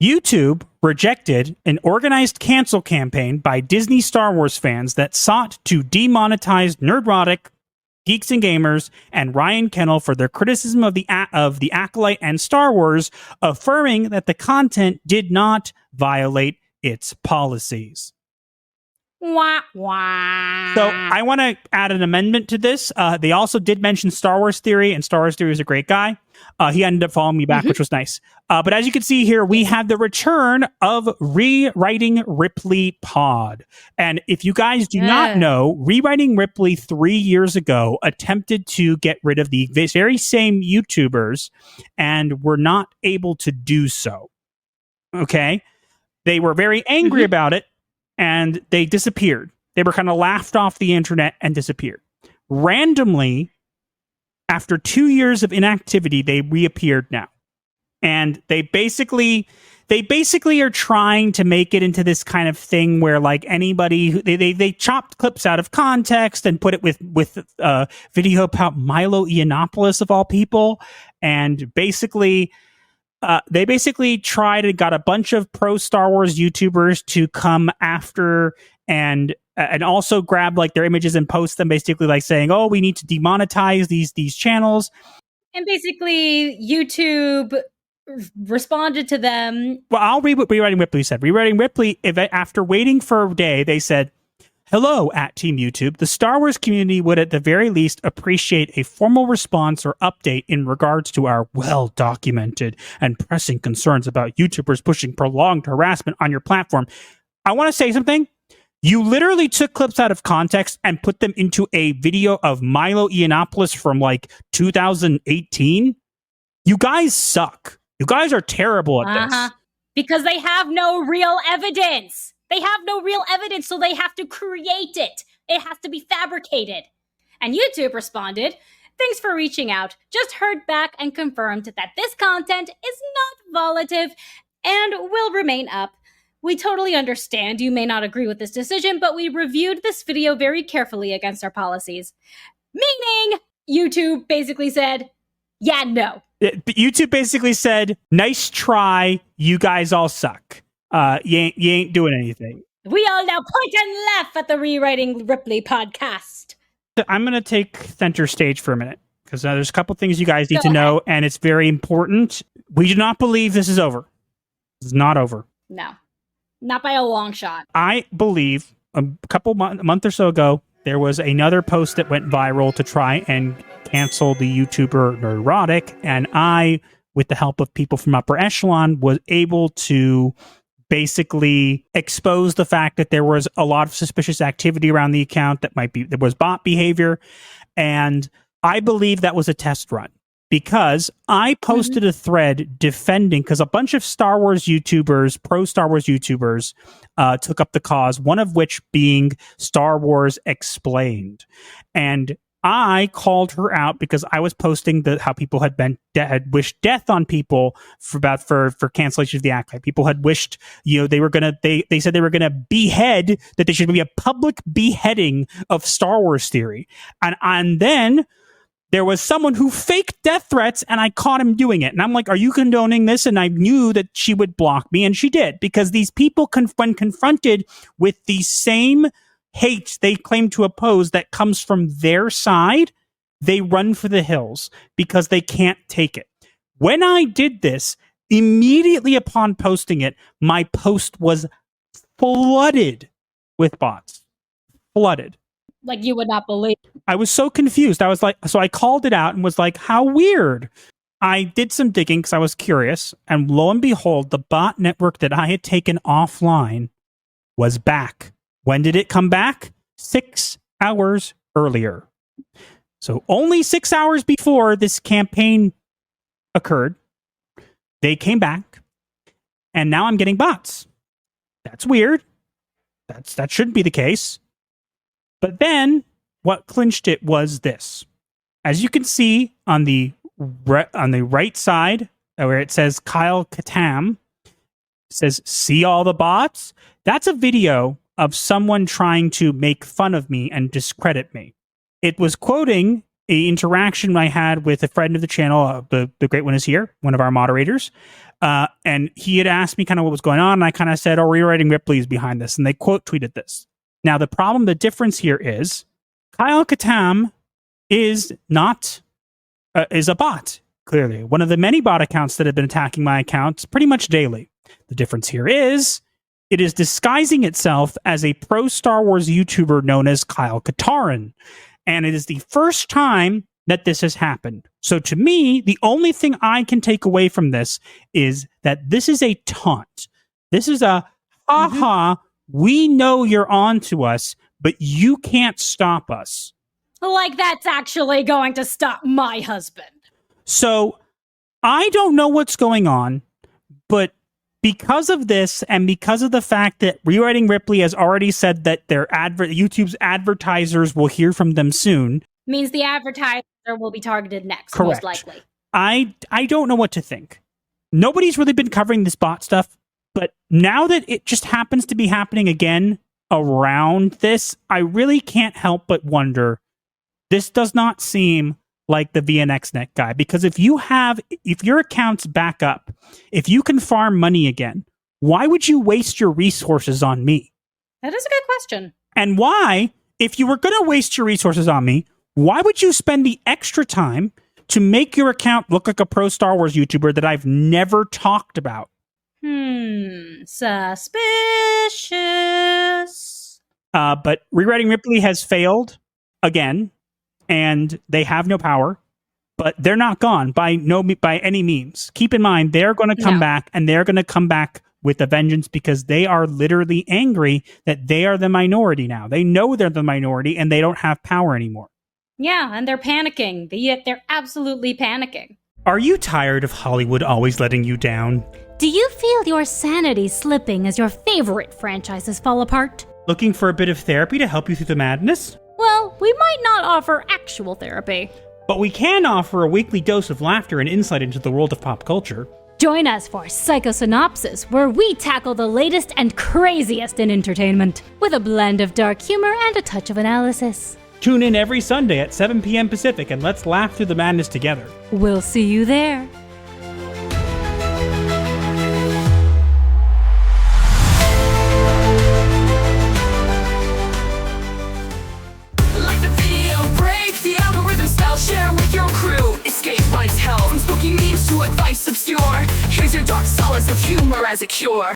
YouTube rejected an organized cancel campaign by Disney Star Wars fans that sought to demonetize Nerdrotic, Geeks and Gamers, and Ryan Kennel for their criticism of the Acolyte and Star Wars, affirming that the content did not violate its policies. Wah, wah. So I want to add an amendment to this. They also did mention StarWarsTheory, and StarWarsTheory is a great guy. He ended up following me back, which was nice. But as you can see here, we have the return of Rewriting Ripley pod. And if you guys do not know, Rewriting Ripley 3 years ago attempted to get rid of the very same YouTubers and were not able to do so. Okay? They were very angry about it, and they disappeared. They were kind of laughed off the internet and disappeared. Randomly, after 2 years of inactivity, they reappeared now. And they basically are trying to make it into this kind of thing where, like, anybody, they chopped clips out of context and put it with video about Milo Yiannopoulos of all people. And basically, they basically tried and got a bunch of pro Star Wars YouTubers to come after and also grab like their images and post them, basically like saying, "Oh, we need to demonetize these channels." And basically, YouTube responded to them. Well, I'll read what Rewriting Ripley said. Rewriting Ripley, after waiting for a day, they said, "Hello, at Team YouTube. The Star Wars community would at the very least appreciate a formal response or update in regards to our well-documented and pressing concerns about YouTubers pushing prolonged harassment on your platform." I want to say something. You literally took clips out of context and put them into a video of Milo Yiannopoulos from like 2018. You guys suck. You guys are terrible at this. Because they have no real evidence. They have no real evidence, so they have to create it. It has to be fabricated. And YouTube responded, "Thanks for reaching out. Just heard back and confirmed that this content is not volitive and will remain up. We totally understand you may not agree with this decision, but we reviewed this video very carefully against our policies." Meaning, YouTube basically said, yeah, no. YouTube basically said, "Nice try. You guys all suck. You ain't doing anything." We all now point and laugh at the Rewriting Ripley podcast. I'm going to take center stage for a minute because there's a couple things you guys need to know, and it's very important. We do not believe this is over. It's not over. No, not by a long shot. I believe a month or so ago, there was another post that went viral to try and cancel the YouTuber Nerdrotic, and I, with the help of people from upper echelon, was able to basically expose the fact that there was a lot of suspicious activity around the account there was bot behavior. And I believe that was a test run because I posted a thread defending, because a bunch of Star Wars YouTubers, pro Star Wars YouTubers, took up the cause, one of which being Star Wars Explained. And I called her out because I was posting how people had wished death on people for cancellation of the Acolyte. People had wished, they said they were gonna behead, that there should be a public beheading of StarWarsTheory. And then there was someone who faked death threats, and I caught him doing it. And I'm like, "Are you condoning this?" And I knew that she would block me, and she did, because these people, when confronted with the same hate they claim to oppose that comes from their side, they run for the hills because they can't take it. When I did this, immediately upon posting it, my post was flooded with bots. Flooded. Like you would not believe. I was so confused. I was like, so I called it out and was like, how weird. I did some digging because I was curious, and lo and behold, the bot network that I had taken offline was back. When did it come back? 6 hours earlier. So only 6 hours before this campaign occurred, they came back, and now I'm getting bots. That's weird. That shouldn't be the case. But then what clinched it was this. As you can see on the right side, where it says Kyle Katam, says, "See all the bots?" That's a video of someone trying to make fun of me and discredit me. It was quoting an interaction I had with a friend of the channel, the great one is here, one of our moderators, And he had asked me kind of what was going on, and I kind of said, "Oh, Rewriting Ripley is behind this," and they quote tweeted this. Now, the difference here is Kyle Katam is not is a bot. Clearly, one of the many bot accounts that have been attacking my accounts pretty much daily. The difference here is it is disguising itself as a pro Star Wars YouTuber known as Kyle Katarn, and it is the first time that this has happened. So to me, the only thing I can take away from this is that this is a taunt. This is a ha, we know you're on to us, but you can't stop us. Like that's actually going to stop my husband. So I don't know what's going on, but because of this and because of the fact that Rewriting Ripley has already said that their YouTube's advertisers will hear from them soon. Means the advertiser will be targeted next, Correct. most likely. I don't know what to think. Nobody's really been covering this bot stuff, but now that it just happens to be happening again around this, I really can't help but wonder, this does not seem like the VNXNet guy, because if your account's back up, if you can farm money again, why would you waste your resources on me? That is a good question. And why, if you were going to waste your resources on me, why would you spend the extra time to make your account look like a pro Star Wars YouTuber that I've never talked about? Suspicious. But Rewriting Ripley has failed again, and they have no power, but they're not gone by any means. Keep in mind, they're going to come back, and they're going to come back with a vengeance, because they are literally angry that they are the minority now. They know they're the minority, and they don't have power anymore. Yeah, and they're panicking. They're absolutely panicking. Are you tired of Hollywood always letting you down? Do you feel your sanity slipping as your favorite franchises fall apart? Looking for a bit of therapy to help you through the madness? Well, we might not offer actual therapy, but we can offer a weekly dose of laughter and insight into the world of pop culture. Join us for Psycho-Synopsis, where we tackle the latest and craziest in entertainment, with a blend of dark humor and a touch of analysis. Tune in every Sunday at 7 p.m. Pacific, and let's laugh through the madness together. We'll see you there.